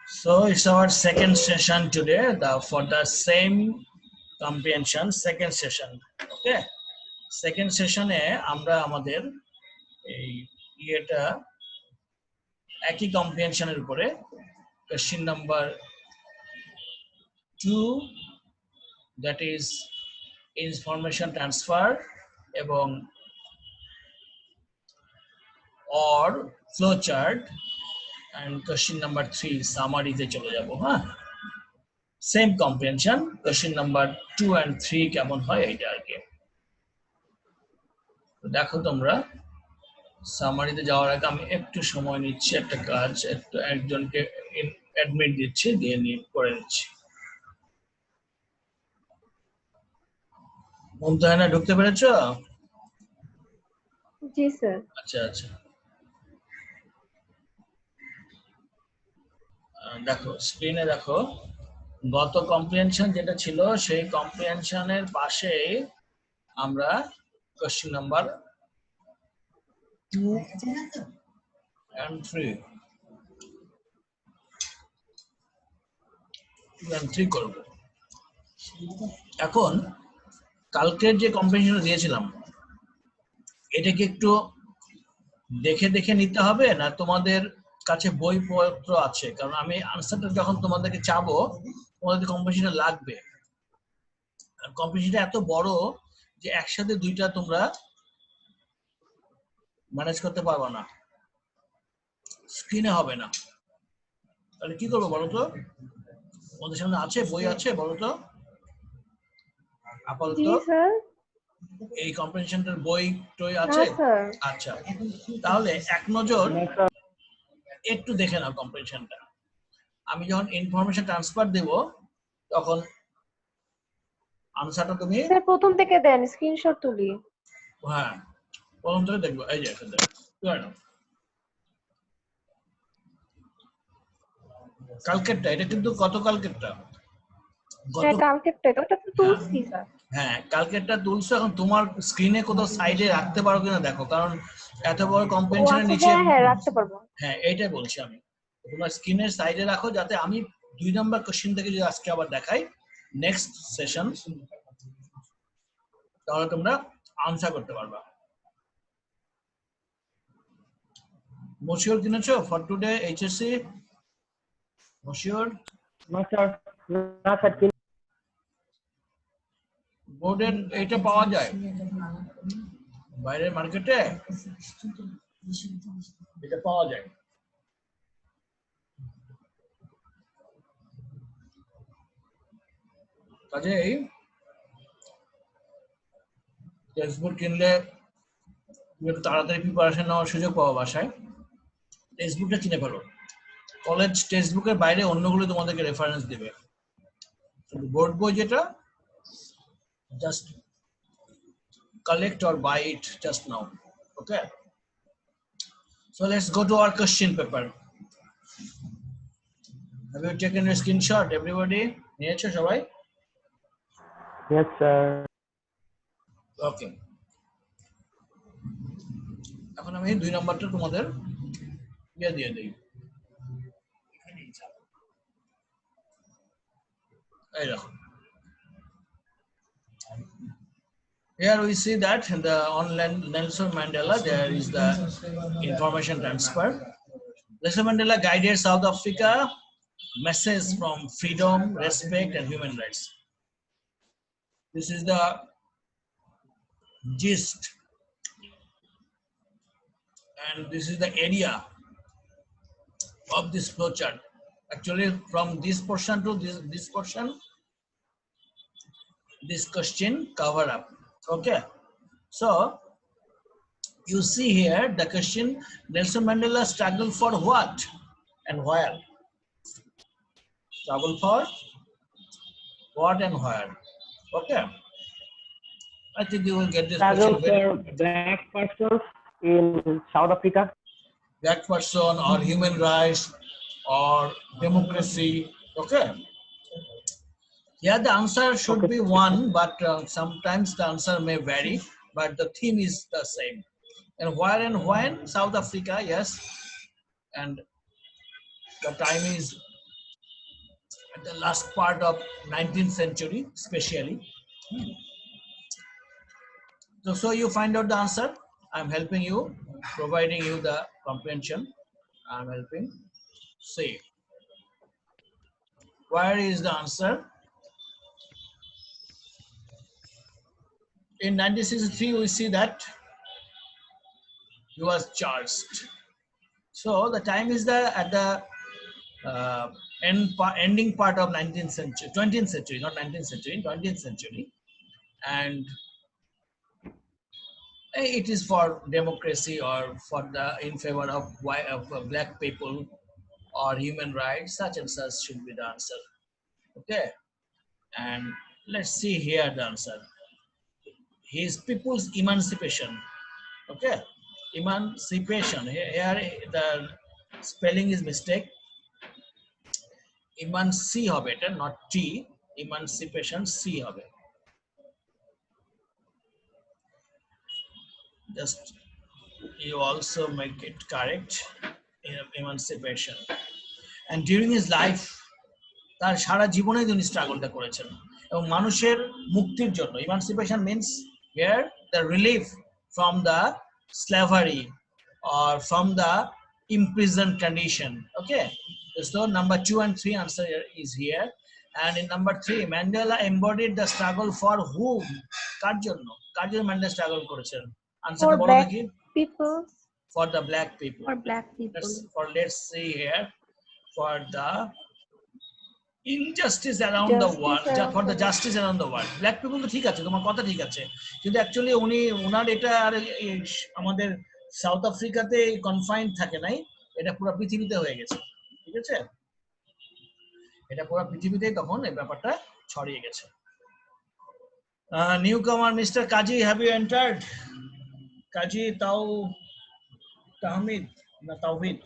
So it's our second session today for the same comprehension, second session. Okay, second session এ আমরা আমাদের এই ইয়েটা একই কম্প্রিহেনশনের উপরে question number 2 that is information transfer এবং or flowchart and question number 3 summary তে চলে যাব হ্যাঁ same comprehension question number 2 and 3 কেমন হয় এটা আর কি তো দেখো তোমরা সামারিতে যাওয়ার আগে আমি একটু সময় নিচ্ছি একটা কাজ একজনকে অ্যাডমিট দিচ্ছি দিয়ে নিয়ে করে নিচ্ছি মুমতাহানা ঢুকতে পেরেছো জি স্যার আচ্ছা আচ্ছা দেখো স্ক্রিনে দেখো গত কম্প্রিহেনশন যেটা ছিল সেই কম্প্রিহেনশনের পাশে আমরা কোশ্চেন নাম্বার 2 and 3 করব এখন কালকের যে কম্প্রিহেনশন দিয়েছিলাম এটাকে একটু দেখে দেখে নিতে হবে না তোমাদের কাছে বইপত্র আছে কারণ আমি আনসারটা যখন তোমাদেরকে চাবো তোমাদের কম্পিটিশন লাগবে আর কম্পিটিশনটা এত বড় যে একসাথে দুইটা তোমরা ম্যানেজ করতে পারবে না স্ক্রিনে হবে না তাহলে কি করবো বলো তো তোমাদের সামনে আছে বই আছে বলো তো আপাতত জি স্যার এই কম্পিটিশনটার বই টই আছে আচ্ছা তাহলে এক নজর একটু দেখে নাও কম্পিটিশনটা আমি যখন ইনফরমেশন ট্রান্সফার দেব তখন আনসারটা তুমি স্যার প্রথম থেকে দেন স্ক্রিনশট তুলি হ্যাঁ প্রথম থেকে দেখবো এই যে এখানে দেখো কালকেরটা এটা কিন্তু গতকালকেরটা হ্যাঁ কালকেরটা এটা তো তুলছি স্যার হ্যাঁ কালকেরটা তুলছো এখন তোমার স্ক্রিনে কোথাও সাইডে রাখতে পারো কিনা দেখো কারণ এত বড় কম্প্রিহেনশনের নিচে হ্যাঁ রাখতে পারবো হ্যাঁ এইটাই বলছি আমি তোমার স্ক্রিনের সাইডে রাখো যাতে আমি 2 নাম্বার কোশ্চেন থেকে যদি আজকে আবার দেখাই নেক্সট সেশন তাহলে তোমরা আনসার করতে পারবা মশিওর কিনেছো ফর টুডে এইচএসসি মশিওর না স্যার না স্যার বোর্ডের এটা পাওয়া যায় বাইরের মার্কেটে এটা পাওয়া যায় কাজেই টেক্সটবুক কিনলে একটু তাড়াতাড়ি প্রিপারেশন নেওয়ার সুযোগ পাওয়া বাসায় টেক্সটবুকটা কিনে ফেলো কলেজ টেক্সটবুকের বাইরে অন্যগুলো তোমাদেরকে রেফারেন্স দেবে বোর্ড বই যেটা just collect or buy it just now okay so let's go to our question paper have you taken a screenshot everybody নিয়েছো সবাই yes sir okay এখন আমি 2 নাম্বারটা তোমাদের দিয়ে দেই এই দেখো Here we see that in the on Nelson Mandela there is the information transfer. Nelson Mandela guided South Africa message from freedom, respect, and human rights. This is the gist, and this is the area of this flowchart. Actually, from this portion to this portion, this question cover up. Okay, so you see here the question Nelson Mandela struggled for what and where? Struggle for what and where? Okay, I think you will get this struggle question. for black persons in South Africa. Black person or human rights or democracy. Okay. Yeah, the answer should be one, but sometimes the answer may vary, but the theme is the same. And where and when? South Africa, yes. And the time is at the last part of 19th century, especially. So you find out the answer. I'm helping you, providing you the comprehension. I'm helping. See, where is the answer? In 1963, we see that he was charged. So the time is at the ending part of 19th century, 20th century, not 19th century, 20th century, and it is for democracy or for the in favor of black people or human rights. Such and such should be the answer. Okay, and let's see here the answer. His people's emancipation. Okay, emancipation. Here the spelling is mistake. Emanci hobe এটা, not T. Emancipation C hobe. Just you also make it correct. Emancipation. And during his life, তার সারা জীবনে তিনি স্ট্রাগলটা করেছেন এবং মানুষের মুক্তির জন্য। Emancipation means here the relief from the slavery or from the imprisoned condition. Okay, so number 2 and 3 answer is here. And in number 3, Mandela embodied the struggle for whom? কার জন্য Mandela struggle করেছেন? আনসারটা বলো দেখি। people. For the black people. For black people. Let's see here. For the injustice around the world, for the justice around the world. Black people তো ঠিক আছে, তোমার কথা ঠিক আছে, কিন্তু অ্যাকচুয়ালি ওনার এটা আর আমাদের সাউথ আফ্রিকাতে কনফাইন্ড থাকে নাই, এটা পুরো পৃথিবীতে হয়ে গেছে। ঠিক আছে, এটা পুরো পৃথিবীতেই তখন এই ব্যাপারটা ছড়িয়ে গেছে। Newcomer mister Kazi, have you entered? Kazi Tahmid না Tawhid?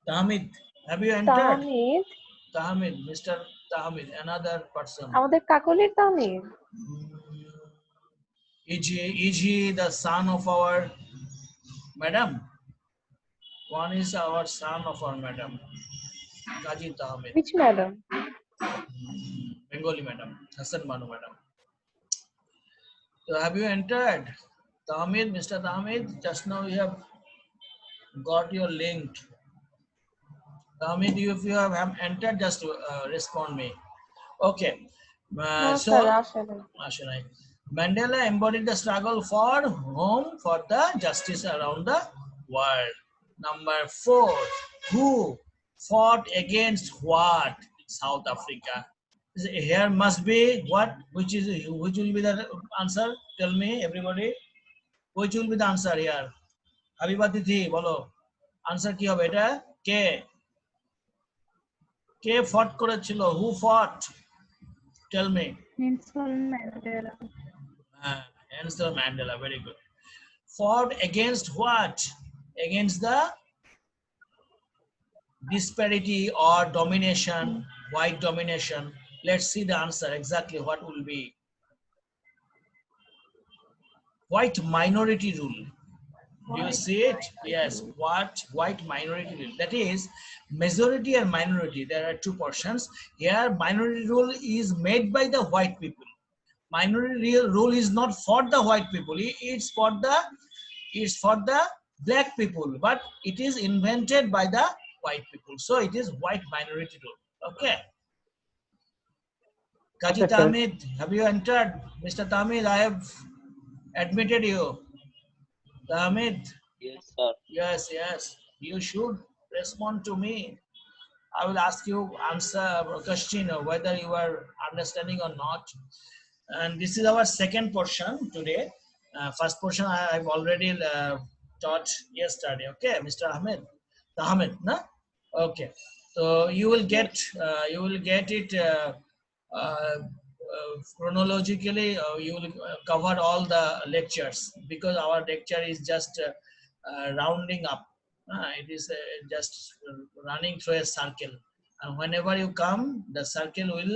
Tahmid, have you entered? Tahmid, Mr. Tahmid, another person. আমাদের কাকলির Tahmid. Is he the son of our madam? One is our son of our madam, Kaji Tahmid. Which madam? Bengali madam, Hassan Banu madam. So have you entered? Tahmid, Mr. Tahmid, just now you have got your link. Tahmid, if you have entered, just respond me. Okay. So Mandela embodied the struggle for whom? For the justice around the world. Number 4, who fought against what? South Africa. Here must be what? Which will be the answer? Tell me, everybody. Which will be the answer here? Habiba Tithi, bolo. Answer ki hobe eta? কে ফট করেছিল? Who fought? Tell me. Nelson Mandela. Nelson Mandela, very good. Fought against what? Against the disparity or domination, white domination. Let's see the answer exactly what will be. White minority rule. Do you see it? Yes. What? White minority rule. That is majority and minority. There are two portions. Here minority rule is made by the white people. Minority rule is not for the white people. It's for the black people. But it is invented by the white people. So it is white minority rule. Okay. Kaji Tamid, have you entered? Mr. Tamid, I have admitted you. Tamid. Yes, sir. Yes. You should respond to me. I will ask you answer question whether you are understanding or not. And this is our second portion today. First portion I've already taught yesterday. Okay, Mr. Ahmed, na? Okay. So you will get it chronologically. You will cover all the lectures because our lecture is just rounding up. It is just running through a circle, and whenever you come, the circle will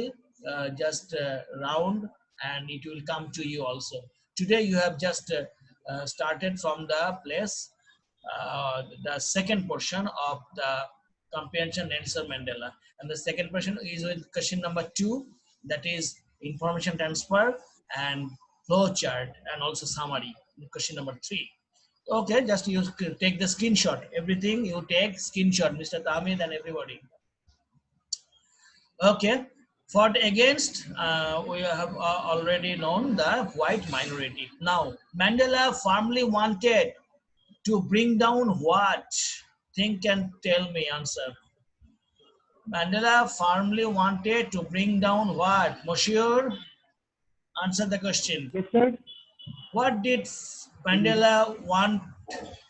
just round, and it will come to you also. Today you have just started from the place, the second portion of the comprehension Nelson Mandela. And the second question is with question number 2, that is information transfer and flow chart and also summary. Question number 3. Okay, just you take the screenshot. Everything you take screenshot, Mr. Tamid and everybody. Okay, for the against, we have already known the white minority. Now, Mandela firmly wanted to bring down what? Think and tell me answer. Mandela firmly wanted to bring down what? Monsieur, answer the question. Yes, sir. What did Mandela want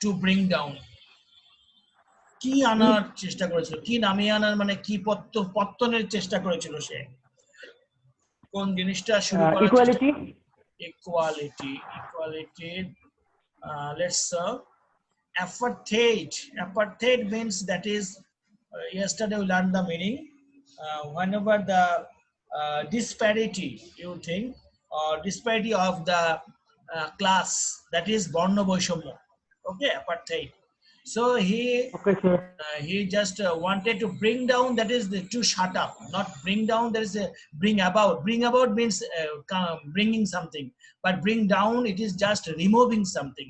to bring down? কি আনার চেষ্টা করেছিল, কি নামিয়ে আনার মানে কি পত্তনের চেষ্টা করেছিল সে, কোন জিনিসটা শুরু করার চেষ্টা? Equality. Equality. Let's apartheid. Apartheid means, that is, yesterday we learned the meaning. Whenever the disparity, you think, or disparity of the class, that is বর্ণ বৈষম্য. Okay, apartheid. So Okay, sir. he just wanted to bring down, that is to shut up, not bring down. There is a bring about. Bring about means bringing something, but bring down, it is just removing something.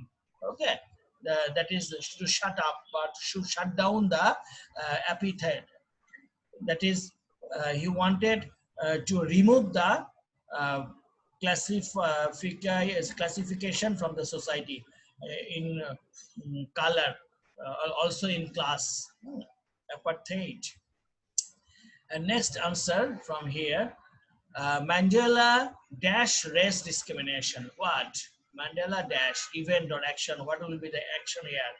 Okay, that is to shut up, but to shut down the epithet. That is, he wanted to remove the classification from the society in color, also in class. Apartheid. And next answer from here, Mandela dash race discrimination. What? Mandela dash event or action. What will be the action here?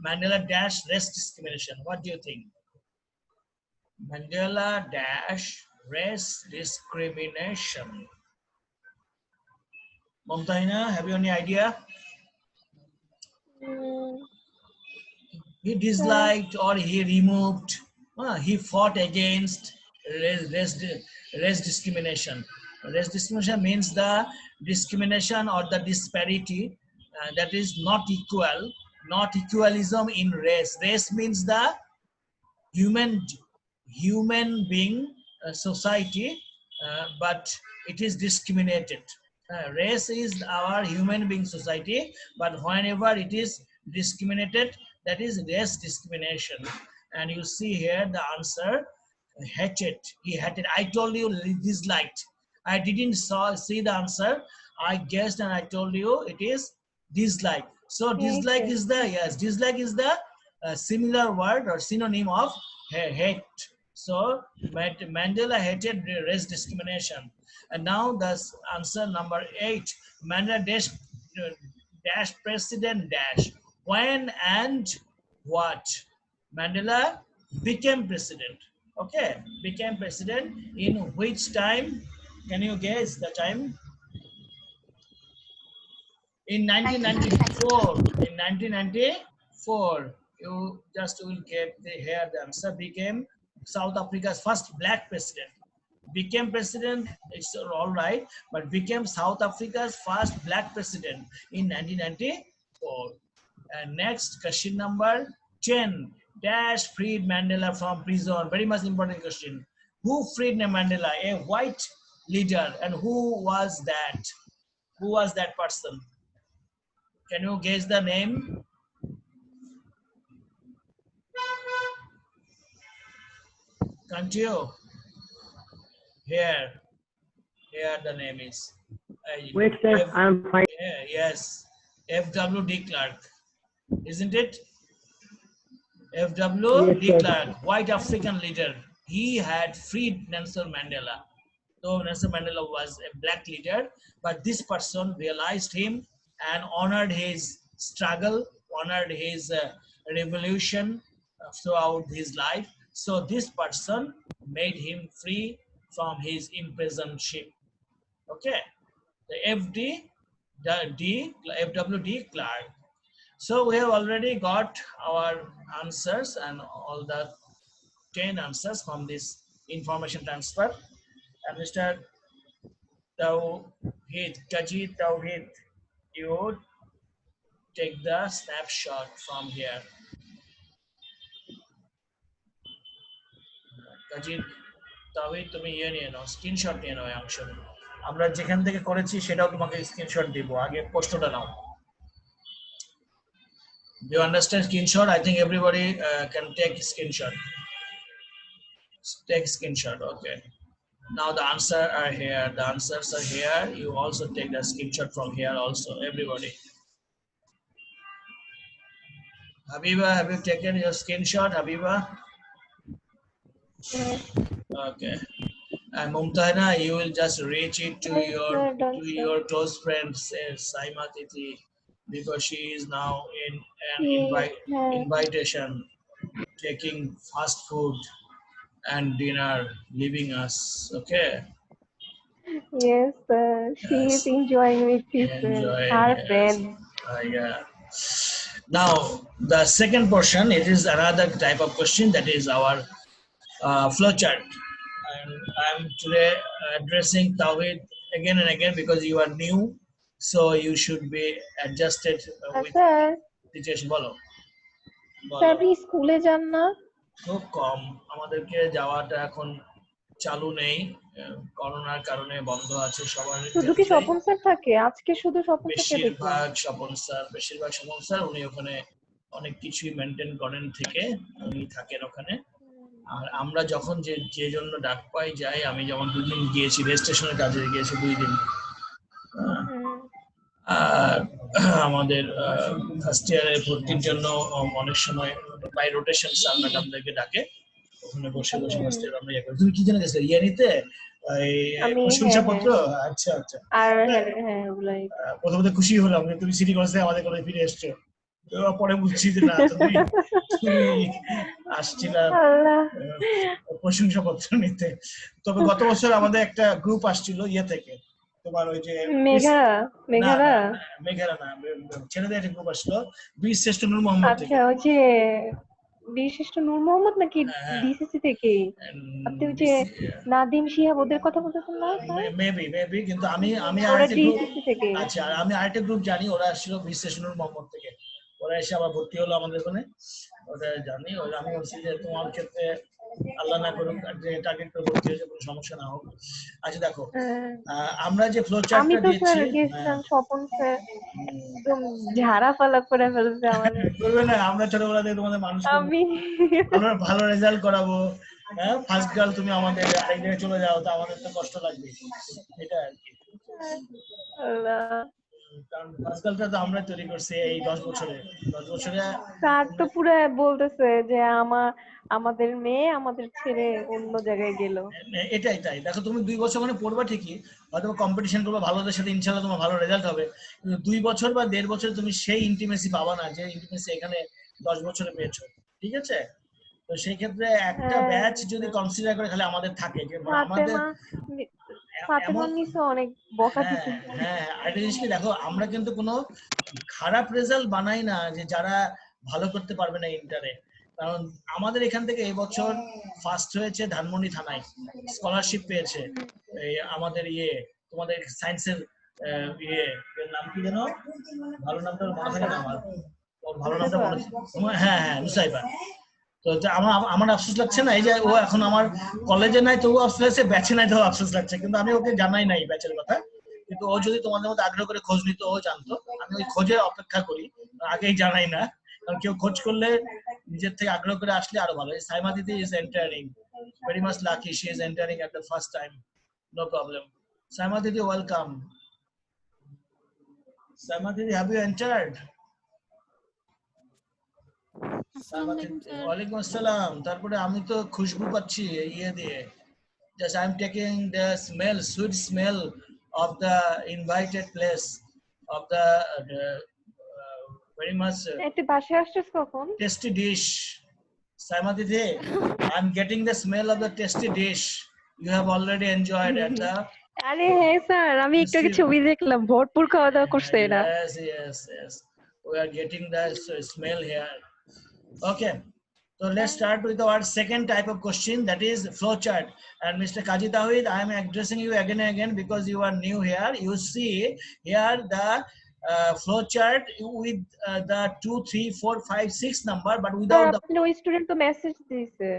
Mandela dash race discrimination. What do you think? Mandela dash race discrimination. Momtaina, have you any idea? He disliked or he removed, he fought against race discrimination. Race discrimination means the discrimination or the disparity that is not equal, not equalism in race. Race means the human being society, but it is discriminated. Race is our human being society, but whenever it is discriminated, that is race discrimination. And you see here the answer, hated. He hated. I told you disliked. I didn't see the answer. I guessed and I told you it is dislike. So dislike is the, yes, dislike is the similar word or synonym of hate. So Mandela hated race discrimination. And now the answer number 8, Mandela dash president dash. When and what? Mandela became president. Okay, became president in which time? Can you guess the time? In 1994. In 1994, you just will get here the answer. Became South Africa's first black president. Became president, it's all right, but became South Africa's first black president in 1994. And next, question number 10. Dash freed Mandela from prison. Very much important question. Who freed Mandela? A white leader. And who was that? Who was that person? Can you guess the name? Can't you? Here the name is. Wait, sir. I'm fine. Yes, F.W. de Klerk. Isn't it? F.W. de Klerk, white African leader. He had freed Nelson Mandela. Though Nelson Mandela was a black leader, but this person realized him and honored his struggle, honored his revolution throughout his life. So this person made him free from his imprisonship. Okay, the F.W. de Klerk. So we have already got our answers and all the 10 answers from this information transfer. And Mr. Tawhid, Kaji Tawhid, you take the snapshot from here. কাজী তাওহীদ তুমি নিয়ে নাও, screenshot নিয়ে নাও অংশ। আমরা যেখান থেকে করেছি সেটাও তোমাকে স্ক্রিনশট দিব। আগে প্রশ্নটা নাও। Do you understand screenshot? I think everybody can take screenshot. Take screenshot. Okay. Now the answer are here. The answers are here. You also take the screenshot from here also. Everybody. Habiba, have you taken your screenshot, Habiba? Yes. Okay. And Mumtahina, you will just reach it to Yes, sir, done, sir. your close friend, Saima Titi, because she is now in an Yes. invitation, taking fast food and dinner, leaving us. Okay. Yes, sir. She Yes. is enjoying with his Enjoy. her Yes. friend. Yeah. Now the second portion, it is another type of question, that is our flowchart. And I'm today addressing Tawhid again and again because you are new, so you should be adjusted with sir situation. বলো sir বলো। আপনি স্কুলে যান না? খুব কম, আমাদেরকে যাওয়াটা এখন চালু নেই, করোনার কারণে বন্ধ আছে সবার শুধু কি ক্ষেত্রে। স্বপন স্যার থাকে? আজকে শুধু স্বপন স্যারকে দেখলাম। বেশিরভাগ স্বপন স্যার উনি ওখানে অনেক কিছুই মেনটেন করেন থেকে উনি থাকেন ওখানে। আর আমরা যখন যে জন্য ডাক পাই যাই, আমি যেমন 2 দিন গিয়েছি, রেজিস্ট্রেশনের কাজে গিয়েছি 2 দিন। আর আমাদের ফার্স্ট ইয়ারে ভর্তির জন্য অনেক সময় বাই রোটেশন স্যার ম্যাডামদেরকে ডাকে, ওখানে বসে বসে ফার্স্ট ইয়ার আমরা ইয়ে করি। তুমি কি জানো গেছো ইয়ে নিতে প্রশংসাপত্র? আচ্ছা আচ্ছা। আর হ্যাঁ ওগুলাই। প্রথমে তো খুশি হলাম যে তুমি সিটি কলেজে আমাদের কলেজে ফিরে এসছো, পরে বুঝছি যে না, তুমি আসছিলা প্রশংসাপত্র নিতে। তবে গত বছর আমাদের একটা গ্রুপ আসছিল ইয়ে থেকে, তোমার ওই যে মেঘারা না, ছেলেদের একটা গ্রুপ আসলো, বীরশ্রেষ্ঠ নূর মোহাম্মদ থেকে। আচ্ছা, ওই যে বীরশ্রেষ্ঠ নূর মোহাম্মদ নাকি ডিসিসি থেকে? আপনি ওই যে নাদিম শিহাব ওদের কথা বলতেছেন না? মেবি, কিন্তু আমি আচ্ছা, আর আমি আরেকটা গ্রুপ জানি, ওরা আসছিল বীরশ্রেষ্ঠ নূর মোহাম্মদ থেকে। ওরা এসে আবার ভর্তি হলো আমাদের ওখানে, ওটা জানি। আমি বলছি যে তোমার ক্ষেত্রে আল্লাহ না করুক যে টার্গেট করে ভর্তি হয়েছে, কোনো সমস্যা না হোক। আচ্ছা দেখো, আমরা যে ফ্লো চার্টটা দিয়েছি, স্বপন স্যার একদম ঝাড়া ফালা করে ফেলছে আমাদের। করবে না, আমরা ছোটবেলা থেকে তোমাদের মানুষ ভালো রেজাল্ট করাবো। হ্যাঁ, ফার্স্ট গার্ল তুমি আমাদের আরেক জায়গায় চলে যাও, তো আমাদের তো কষ্ট লাগবে, এটা আর কি। কারণ ফার্স্ট গার্লটা তো আমরা তৈরি করছি এই 10 বছরে। স্যার তো পুরো বলতেছে যে আমাদের মেয়ে আমাদের ছেড়ে অন্য জায়গায় গেল। এটাই তাই। দেখো তুমি 2 বছর মানে পড়বা ঠিকই, হয়তো কম্পিটিশন করবে ভালোদের সাথে, ইনশাআল্লাহ তোমার ভালো রেজাল্ট হবে, কিন্তু 2 বছর বা 1.5 বছর তুমি সেই ইন্টিমেসি পাবা না যে ইন্টিমেসি এখানে 10 বছরে পেয়েছো। ঠিক আছে? তো সেই ক্ষেত্রে একটা ব্যাচ যদি কনসিডার করে খালি আমাদের থাকে, যে আমাদের অনেক বকা দিচ্ছে। হ্যাঁ, আরেকটা জিনিস কি দেখো, আমরা কিন্তু কোনো খারাপ রেজাল্ট বানাই না যে যারা ভালো করতে পারবে না ইন্টারে। কারণ আমাদের এখান থেকে এবছর ফার্স্ট হয়েছে ধানমন্ডি থানায়, স্কলারশিপ পেয়েছে এই আমাদের তোমাদের সায়েন্সের নাম কি যেন, ভালো নামটা মনে থাকে না আমার, ভালো নামটা মনে, হ্যাঁ নুসাইবা। তো আমার আফসোস লাগছে না এই যে ও এখন আমার কলেজে নাই, তবু আফসোস লাগছে, ব্যাচে নাই, তবু আফসোস লাগছে, কিন্তু আমি ওকে জানাই নাই ব্যাচের কথা। কিন্তু ও যদি তোমাদের মধ্যে আগ্রহ করে খোঁজ নিত, ও জানতো। আমি ওই খোঁজে অপেক্ষা করি, আগেই জানাই না, কারণ কেউ খোঁজ করলে নিজের থেকে আগ্রহ করে আসলে আরো ভালো। সাইমা দিদি is entering, very much lucky, she is entering at the first time, no problem. Saima দিদি ওয়েলকাম। সাইমা দিদি, হ্যাভ ইউ এন্টার্ড? ওয়ালাইকুম আসসালাম। তারপরে আমি তো খুশবু পাচ্ছি দিয়ে, just I'm taking the smell, sweet smell of the invited place of the very much tasty dish. Saima Didi, I'm getting the smell of the tasty dish you have already enjoyed at the আরে হ্যাঁ sir, আমি একটু আগে ছবি দেখলাম, ভরপুর খাওয়া দাওয়া করছে এরা। Yes, we are getting the smell here. Okay, so let's start with our second type of question, that is flow chart. And Mr. Kaji Tawhid, I am addressing you again and again because you are new here. You see here the flow chart with the 2, 3, 4, 5, 6 number, but sir without the আপনার ওই student তো message দিয়েছে,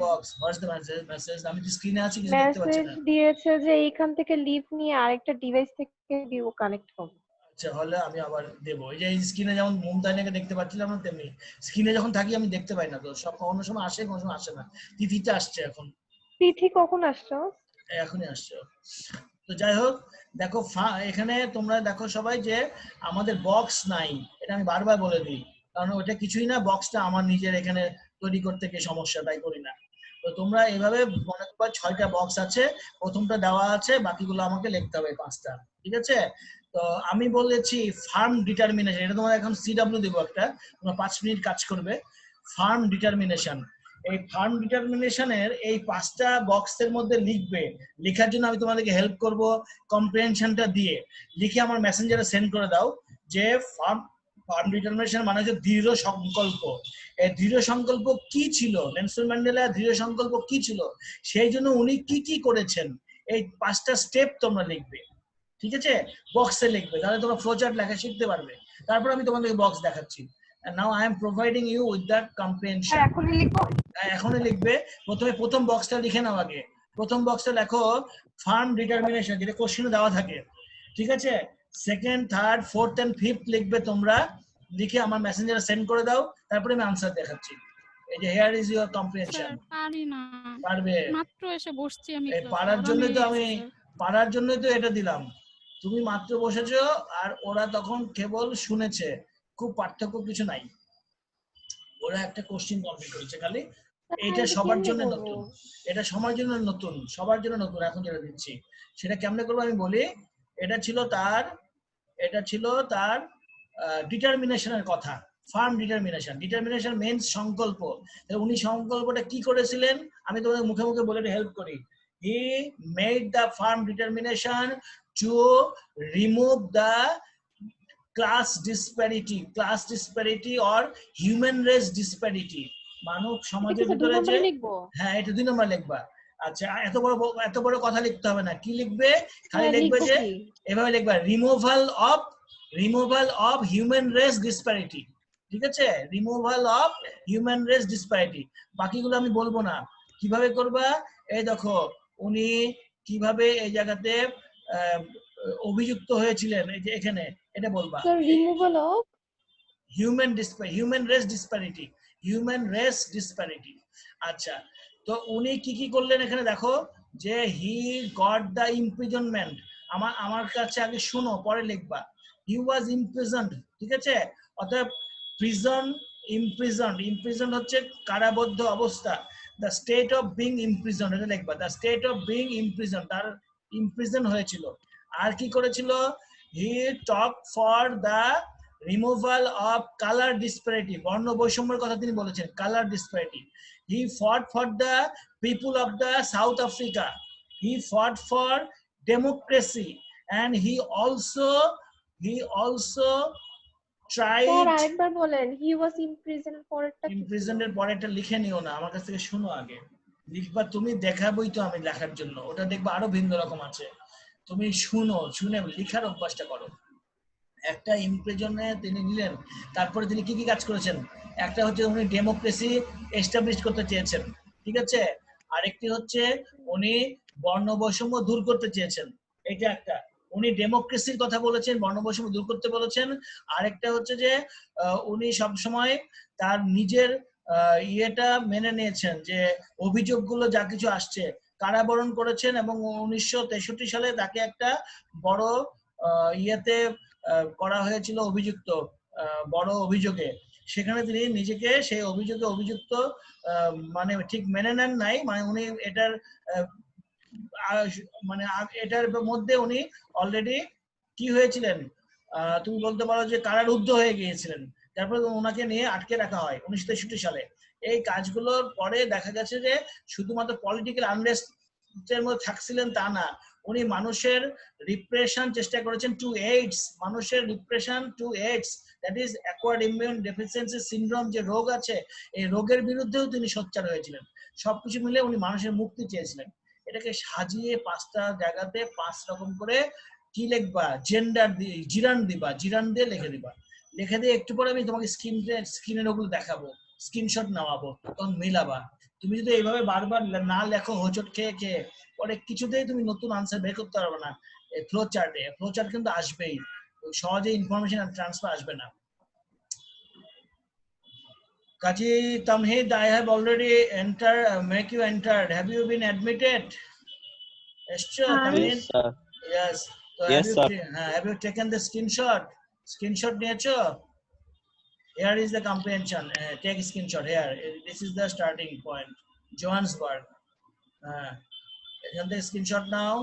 box. What's the message? আমি তো স্ক্রিনে আছি, কিছু দেখতে পাচ্ছি মেসেজ না। দিয়েছে যে এইখান থেকে লিভ নিয়ে আরেকটা ডিভাইস থেকে ভিউ কানেক্ট হবে। আচ্ছা, হলে আমি আবার দেবো। এই যে স্ক্রিনে যেমন মুমতাইনাকে দেখতে পাচ্ছিলাম না, তেমনি স্ক্রিনে যখন থাকি আমি দেখতে পাই না, তো সব কোনো সময় আসে, কোনো সময় আসে না। তিথিতে আসছে এখন, তিথি কখন আসছো? এখনই আসছে। তো যাই হোক, দেখো এখানে তোমরা দেখো সবাই যে আমাদের বক্স নাই, এটা আমি বারবার বলে দিই, কারণ ওটা কিছুই না, বক্সটা আমার নিজের এখানে তৈরি করতে গিয়ে সমস্যা, তাই করি না। তো তোমরা এভাবে মনে করবা 6টা বক্স আছে, প্রথমটা দেওয়া আছে, বাকিগুলো আমাকে লিখতে হবে 5টা, ঠিক আছে? তো আমি বলেছি ফার্ম ডিটারমিনেশন, এটা তোমার এখন সিডব্লিউ দেবো একটা, তোমরা 5 মিনিট কাজ করবে। ফার্ম ডিটারমিনেশন, এই ফার্ম ডিটারমিনেশনের এই 5টা বক্সের মধ্যে লিখবে। লেখার জন্য আমি তোমাদেরকে হেল্প করব, কম্প্রিহেনশনটা দিয়ে লিখে আমার মেসেঞ্জারে সেন্ড করে দাও যে ফার্ম ডিটারমিনেশন মানে হচ্ছে দৃঢ় সংকল্প। এই দৃঢ় সংকল্প কি ছিল, নেলসন ম্যান্ডেলা দৃঢ় সংকল্প কি ছিল, সেই জন্য উনি কি কি করেছেন, এই 5টা স্টেপ তোমরা লিখবে, ঠিক আছে? বক্সে লিখবে, তাহলে তোমরা ফ্লোচার্ট লেখা শিখতে পারবে। তারপর আমি তোমাদেরকে বক্স দেখাচ্ছি। And now I am providing you with that comprehension. Sir এখনই লিখবো? এখনই লিখবে। প্রথমে প্রথম বক্সটা লিখে নাও আগে। প্রথম বক্সটা লেখো ফার্ম ডিটারমিনেশন, যেটা কোশ্চেনে দেওয়া থাকে, ঠিক আছে? Second, third, fourth and fifth লিখবে তোমরা, লিখে আমার মেসেঞ্জারে সেন্ড করে দাও, তারপরে আমি আনসার দেখাচ্ছি। এই যে here is your comprehension. Sir পারি না, পারবে? মাত্র এসে বসছি আমি এই ক্লাসে, পারার ওরা জন্যই তো নেমে আমি, গেছে, স্যার। পারার জন্যই তো এটা দিলাম। তুমি মাত্র বসেছো আর ওরা তখন কেবল শুনেছে, খুব পার্থক্য কিছু নাই। ওরা একটা কোশ্চেন কমপ্লিট করেছে খালি। এটা সবার জন্য নতুন, এটা সবার জন্য নতুন, সবার জন্য নতুন। এখন যেটা দিচ্ছি সেটা কেমনে করবো আমি বলি। এটা ছিল তার, এটা ছিল তার ডিটারমিনেশনের কথা। ফার্ম ডিটারমিনেশন, ডিটারমিনেশন মেন্স সংকল্প। উনি সংকল্পটা কি করেছিলেন আমি তোমাদের মুখে মুখে বলে হেল্প করি। He made the firm determination to remove the class disparity or human race disparity, মানব সমাজের ভিতরে যে, হ্যাঁ এটা 2 নম্বর লিখবা। আচ্ছা, এত বড় কথা লিখতে হবে না, কি লিখবে খালি লিখবে যে এভাবে লিখবা, removal of human race disparity, ঠিক আছে? Removal of human race disparity. বাকিগুলো আমি বলবো না, কিভাবে করবা। এই দেখো উনি কিভাবে এই জায়গাতে অভিযুক্ত হয়েছিলেন, এই যে এখানে এটা বলবা, removal of human race disparity. আচ্ছা, তো উনি কি কি করলেন এখানে দেখো, যে হি গট দ্য ইমপ্রিজনমেন্ট। আমার কাছে আগে শুনো, পরে লিখবা। হি ওয়াজ ইমপ্রিজনড, ঠিক আছে? অতএব ইমপ্রিজনড হচ্ছে কারাবদ্ধ অবস্থা। The state of being imprison, এটা লিখবা। The state of being imprison, তার ইমপ্রিজন হয়েছিল। আর কি করেছিল? He talk for the removal of colour disparity, বর্ণ বৈষম্যের কথা তিনি বলেছেন, colour disparity. He fought for the people of the South Africa, he fought for democracy, and he also tried। Sir আরেকবার বলেন, হি ওয়াজ ইমপ্রিজনড, পরেরটা কি? ইমপ্রিজনের পরেরটা লিখে নিও না, আমার কাছ থেকে শুনো আগে। লিখবা তুমি, দেখাবই তো আমি লেখার জন্য, ওটা দেখবা আরো ভিন্ন রকম আছে। তুমি শুনো, শুনে লেখার অভ্যাসটা করো। একটা ইমপ্রিজনে তিনি নিলেন, তারপরে তিনি কি কি কাজ করেছেন। একটা হচ্ছে উনি ডেমোক্রেসি এস্টাবলিশ করতে চেয়েছেন, ঠিক আছে? আরেকটি হচ্ছে উনি বর্ণ বৈষম্য দূর করতে চেয়েছেন, এটা একটা। উনি ডেমোক্রেসির কথা বলেছেন, বর্ণ বৈষম্য দূর করতে বলেছেন। আরেকটা হচ্ছে যে উনি সবসময় তার নিজের ইয়েটা মেনে নিয়েছেন, যে অভিযোগগুলো যা কিছু আসছে, কারাবরণ করেছেন, এবং 1963 সালে তাকে একটা বড় ইয়েতে করা হয়েছিল অভিযুক্ত, বড় অভিযোগে। সেখানে তিনি নিজেকে সেই অভিযোগে অভিযুক্ত মানে ঠিক মেনে নেন নাই, মানে উনি এটার মানে এটার মধ্যে উনি অলরেডি কি হয়েছিলেন, তুমি বলতে পারো যে কারারুদ্ধ হয়ে গিয়েছিলেন। তারপরে ওনাকে নিয়ে আটকে রাখা হয় 1963 সালে। এই কাজগুলোর পরে দেখা গেছে যে শুধুমাত্র পলিটিক্যাল আনরেস্টের মধ্যে থাকছিলেন তা না, উনি মানুষের রিপ্রেশন চেষ্টা করেছেন টু এইডস, মানুষের repression to AIDS, that is acquired immune deficiency syndrome, যে রোগ আছে, এই রোগের বিরুদ্ধেও তিনি সোচ্চার হয়েছিলেন। সবকিছু মিলে উনি মানুষের মুক্তি চেয়েছিলেন। এটাকে সাজিয়ে 5টা জায়গাতে 5 রকম করে কি লিখবা, জেন্ডার দিয়ে জিরান দিবা, জিরান দিয়ে লিখে দিবা। লিখে দিয়ে একটু পরে আমি তোমাকে স্ক্রিনের ওগুলো দেখাবো, স্ক্রিনশট নামাবো, তখন মিলাবা। তুমি যদি এইভাবে বারবার না লেখো হোঁচট খেয়ে খেয়ে, পরে কিছুতেই তুমি নতুন আনসার বের করতে পারবে না। ফ্লো চার্ট কিন্তু আসবেই, সহজে ইনফরমেশন ট্রান্সফার আসবে না। Kaji Tamhid, I have already make you entered. Have you been admitted? Esther, Hi. Tamhid? Yes, sir. Yes. So Yes, sir. have you taken the screenshot? Screenshot nature. Here is the comprehension. Take screenshot here. This is the starting point. Johannesburg. এখান থেকে screenshot নাও,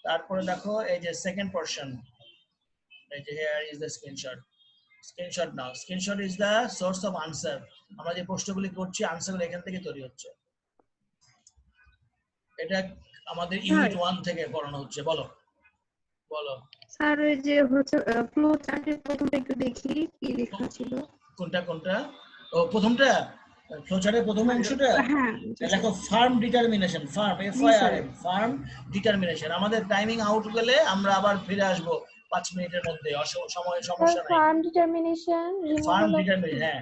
তারপরে দেখো এই যে second portion, এই যে here is the screenshot now. Screenshot is the source of answer. আমরা যে প্রশ্নগুলি করছি আনসারগুলো এখান থেকে তৈরি হচ্ছে। এটা আমাদের ইউনিট 1 থেকে পড়ানো হচ্ছে। বলো বলো স্যার ওই যে হচ্ছে ফ্লো চার্টের প্রথমটা একটু দেখি কি লেখা ছিল। কোনটা কোনটা? ও প্রথমটা ফ্লো চার্টের প্রথম অংশটা। হ্যাঁ দেখো farm determination, farm FIRM, farm determination. আমাদের টাইমিং আউট গেলে আমরা আবার ফিরে আসব 5 মিনিটের মধ্যে, সময় সমস্যা নাই। Farm determination, farm removal of determination, হ্যাঁ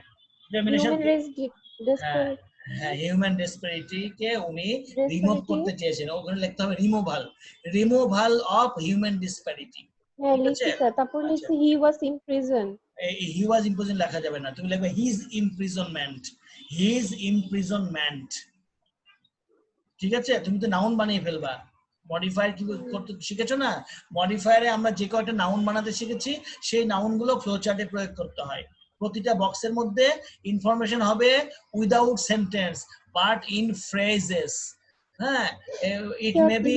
ডিটারমিনেশন, হিউম্যান রেস ডিসপারিটি, হ্যাঁ হিউম্যান ডিসপারিটি কে উনি রিমুভ করতে চেয়েছেন। ওখানে লিখতে হবে রিমুভাল অফ হিউম্যান ডিসপারিটি। হ্যাঁ লিখছি স্যার। তারপর লিখছি he was in prison. He was in prison লেখা যাবে না, তুমি লিখবে হিজ ইমপ্রিজনমেন্ট। ঠিক আছে, তুমি তো নাউন বানিয়ে ফেলবা। মডিফায়ার কি করতে শিখেছো না? মডিফায়ারে আমরা যে কয়টা নাউন বানাতে শিখেছি সেই নাউন গুলো ফ্লো চার্টে প্রয়োগ করতে হয়। প্রতিটা বক্সের মধ্যে ইনফরমেশন হবে without sentence but in phrases. হ্যাঁ, it may be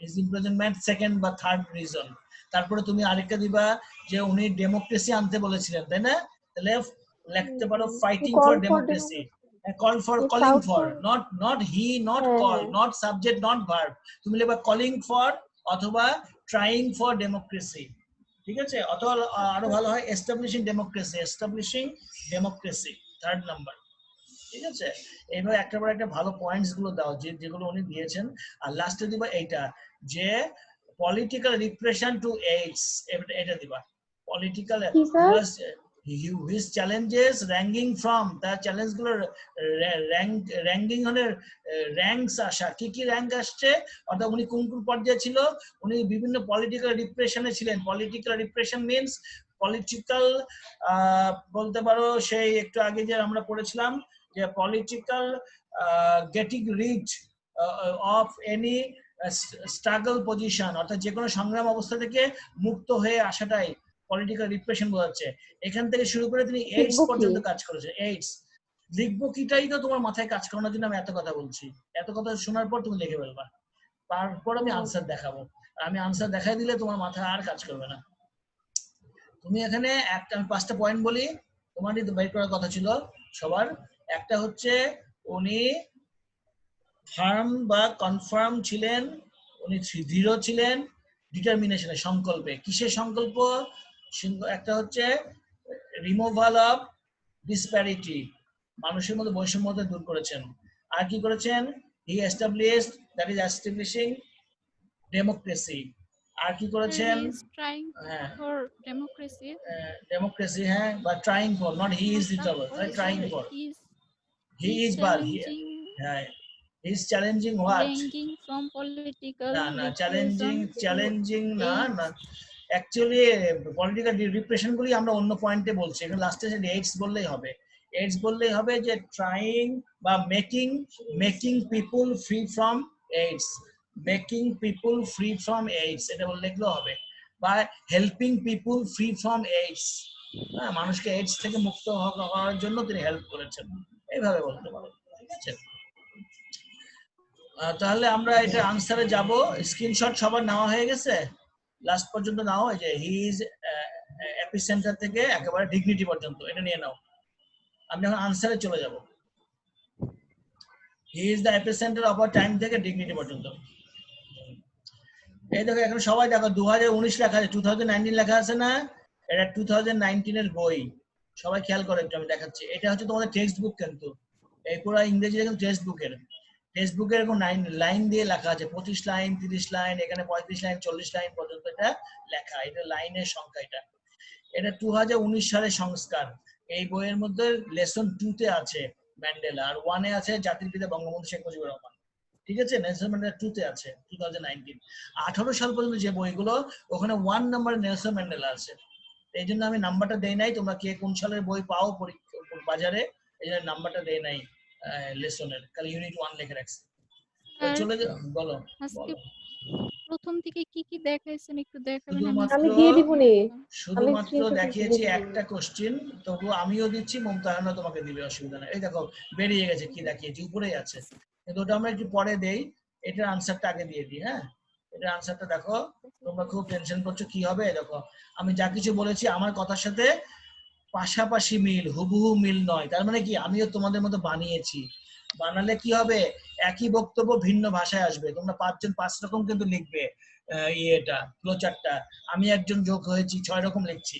his imprisonment second বা থার্ড রিজন। তারপরে তুমি আরেকটা দিবা যে উনি ডেমোক্রেসি আনতে বলেছিলেন, তাই না? তাহলে লিখতে পারো fighting for democracy, calling for, not he, not call, not subject, not verb. তুমি লিখবা calling for অথবা trying for democracy। ঠিক আছে, অথবা আরো ভালো হয় establishing democracy, থার্ড নাম্বার। ঠিক আছে, এইভাবে একটা পর একটা ভালো পয়েন্টস গুলো দাও যেগুলো উনি দিয়েছেন। আর লাস্টে দিবা এইটা যে পলিটিক্যাল রিপ্রেশন টু এইডস, এটা দিবা political his challenges ranging from the challenge গুলো র্যাঙ্কিং হলে র্যাঙ্কস আসা, কি কি র্যাঙ্ক আসছে, অর্থাৎ উনি কোন কোন পর্যায়ে ছিল। উনি বিভিন্ন পলিটিক্যাল রিপ্রেশনে ছিলেন। পলিটিক্যাল রিপ্রেশন মিন্স পলিটিক্যাল, বলতে পারো সেই একটু আগে যে আমরা পড়েছিলাম যে political getting read of any struggle position, অর্থাৎ যে কোনো সংগ্রাম অবস্থা থেকে মুক্ত হয়ে আসাটাই পলিটিক্যাল রিপ্রেশন বোঝাচ্ছে। এখান থেকে শুরু করে তিনি এইডস পর্যন্ত কাজ করেছে। এইডস লিখবো কিটাই তো তোমার মাথায় কাজ করানোর জন্য আমি এত কথা বলছি। এত কথা শোনার পর তুমি লিখে ফেলবা, তারপর আমি আনসার দেখাবো। আমি আনসার দেখাই দিলে তোমার মাথায় আর কাজ করবে না। তুমি এখানে একটা, আমি 5টা পয়েন্ট বলি, তোমারই তো বের করার কথা ছিল সবার। একটা হচ্ছে উনি ফার্ম বা কনফার্ম ছিলেন, উনি দৃঢ় ছিলেন ডিটারমিনেশনে, সংকল্পে। কিসের সংকল্প? একটা হচ্ছে রিমুভাল অফ ডিসপ্যারিটি, মানুষের মধ্যে বৈষম্যতা দূর করেছেন। আর কি করেছেন? He established, that is establishing democracy. আর কি করেছেন? ডেমোক্রেসি, হ্যাঁ, বা trying for, not he is দিতে হবে, ট্রাইং ফর। হি ইজ, বা হ্যাঁ, he is challenging what? from political না চ্যালেঞ্জিং না, অ্যাকচুয়ালি পলিটিক্যাল রিপ্রেশন গুলি আমরা অন্য পয়েন্টে বলছি। এখানে লাস্টে এইডস বললেই হবে। এইডস বললেই হবে যে ট্রাইং বা making people free from AIDS, এটা বললে লিখলেও হবে। বা helping people free from AIDS, হ্যাঁ, মানুষকে এইডস থেকে মুক্ত হওয়ার জন্য তিনি হেল্প করেছেন, এইভাবে বলতে পারো। ঠিক আছে, তাহলে আমরা এটা আনসারে যাব। স্ক্রিনশট সবার নেওয়া হয়ে গেছে? লাস্ট পর্যন্ত নাও, এই যে হি ইজ এপিসেন্টার থেকে একেবারে ডিগনিটি পর্যন্ত এটা নিয়ে নাও। আমি এখন আনসারে চলে যাব। He is the epicentre of our time থেকে ডিগনিটি পর্যন্ত। এই দেখো এখানে সবাই দেখো 2019 লেখা আছে, 2019 লেখা আছে না? এটা 2019 এর বই, সবাই খেয়াল করে একটু, আমি দেখাচ্ছি। এটা হচ্ছে তোমাদের টেক্সট বুক, কিন্তু এই পুরো ইংরেজি কিন্তু টেক্সট বুকের। ফেসবুকে এরকম লাইন দিয়ে লেখা আছে, 25 লাইন, 30 লাইন, এখানে 35 লাইন, 40 লাইন পর্যন্ত এটা লেখা। এটা লাইনের সংখ্যা। এটা 2019 সালের সংস্কার। এই বইয়ের মধ্যে লেসন 2 তে আছে ম্যান্ডেলা, আর 1 এ আছে জাতির পিতা বঙ্গবন্ধু শেখ মুজিবুর রহমান। ঠিক আছে, নেলসন ম্যান্ডেলা 2 তে আছে 2019। 18 সাল পর্যন্ত যে বইগুলো, ওখানে 1 নম্বরে নেলসন ম্যান্ডেলা আছে। এই জন্য আমি নাম্বারটা দেই নাই, তোমরা কে কোন সালের বই পাও বাজারে, এই জন্য নাম্বারটা দেই নাই লেসনের, খালি ইউনিট 1 লিখে রাখছি। স্যার চলে যাও, বলো আজকে বলো। প্রথম থেকে কি কি দেখাইছেন একটু দেখাবেন? আমি শুধুমাত্র আমি দিয়ে দিবনি, আমি শুধুমাত্র স্ক্রিনশট দিয়ে দেখিয়েছি দিব। একটা কোশ্চেন, তবু আমিও দিচ্ছি, মুমতাহানও তোমাকে দিবে, অসুবিধা নেই। এই দেখো বেরিয়ে গেছে, কি দেখিয়েছি উপরেই আছে, কিন্তু ওটা আমরা একটু পরে দেই। এটার আনসারটা আগে দিয়ে দিই। হ্যাঁ, এটার আনসারটা দেখো। তোমরা খুব টেনশন করছো কি হবে, দেখো আমি যা কিছু বলেছি আমার কথার সাথে পাশাপাশি মিল, হুবহু মিল নয়। তার মানে কি, আমিও তোমাদের মতো বানিয়েছি। বানালে কি হবে, একই বক্তব্য ভিন্ন ভাষায় আসবে। তোমরা 5 জন 5 রকম কিন্তু লিখবে ইয়েটা, ফ্লোচার্টটা। আমি একজন যোগ হয়েছি, 6 রকম লিখছি।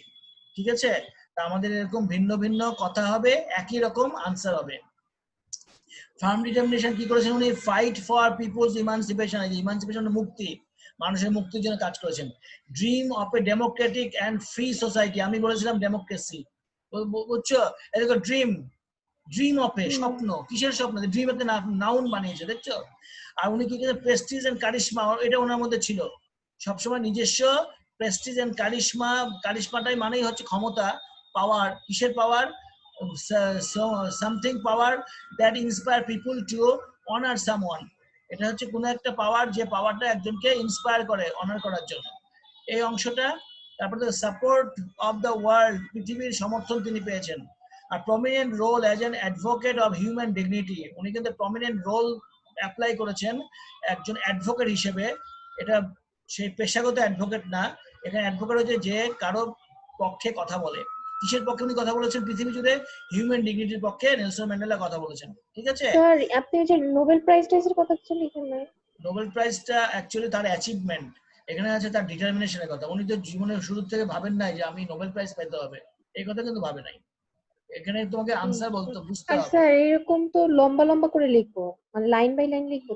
ঠিক আছে, তা আমাদের এরকম ভিন্ন ভিন্ন কথা হবে, একই রকম আনসার হবে। ফার্ম ডিটারমিনেশন কি করেছেন উনি? Fight for people's emancipation, emancipation মুক্তি, মানুষের মুক্তির জন্য কাজ করেছেন। Dream of a democratic and free society, আমি বলেছিলাম ডেমোক্রেসি, বুঝছো? এরকম ড্রিম, ড্রিম অফ এ, স্বপ্ন। কিসের স্বপ্ন? ড্রিম একটা নাউন বানিয়েছে, দেখছো? আর উনি কি করেছেন? প্রেস্টিজ এন্ড কারিশমা, এটা ওনার মধ্যে ছিল সবসময়, নিজস্ব প্রেস্টিজ এন্ড কারিশমা। কারিশমাটাই মানেই হচ্ছে ক্ষমতা, পাওয়ার। কিসের power? Something power that inspire people to honour someone. এটা হচ্ছে কোনো একটা পাওয়ার, যে পাওয়ারটা একজনকে ইন্সপায়ার করে অনার করার জন্য, এই অংশটা। তারপরে সাপোর্ট অফ দ্য ওয়ার্ল্ড, পৃথিবীর সমর্থন তিনি পেয়েছেন। আর prominent role as an advocate of human dignity, উনি কিন্তু প্রমিনেন্ট রোল অ্যাপ্লাই করেছেন একজন অ্যাডভোকেট হিসেবে। এটা সেই পেশাগত অ্যাডভোকেট না, এখানে অ্যাডভোকেট হচ্ছে যে কারো পক্ষে কথা বলে। কিসের পক্ষে উনি কথা বলেছেন? পৃথিবী জুড়ে হিউম্যান ডিগনিটির পক্ষে নেলসন ম্যান্ডেলা কথা বলেছেন। ঠিক আছে, স্যার আপনি ওই যে নোবেল প্রাইজ টাইজের কথা কিছু লিখেন নাই? নোবেল প্রাইজটা অ্যাকচুয়ালি তার অ্যাচিভমেন্ট, এখানে আছে তার ডিটারমিনেশনের কথা। উনি তো জীবনের শুরু থেকে ভাবেন নাই যে আমি নোবেল প্রাইজ পেতে হবে, এই কথা কিন্তু ভাবে নাই। এখানে তোমাকে আনসার বলতে বুঝতে আর হবে। স্যার এরকম তো লম্বা লম্বা করে লিখবো, মানে লাইন বাই লাইন লিখবো?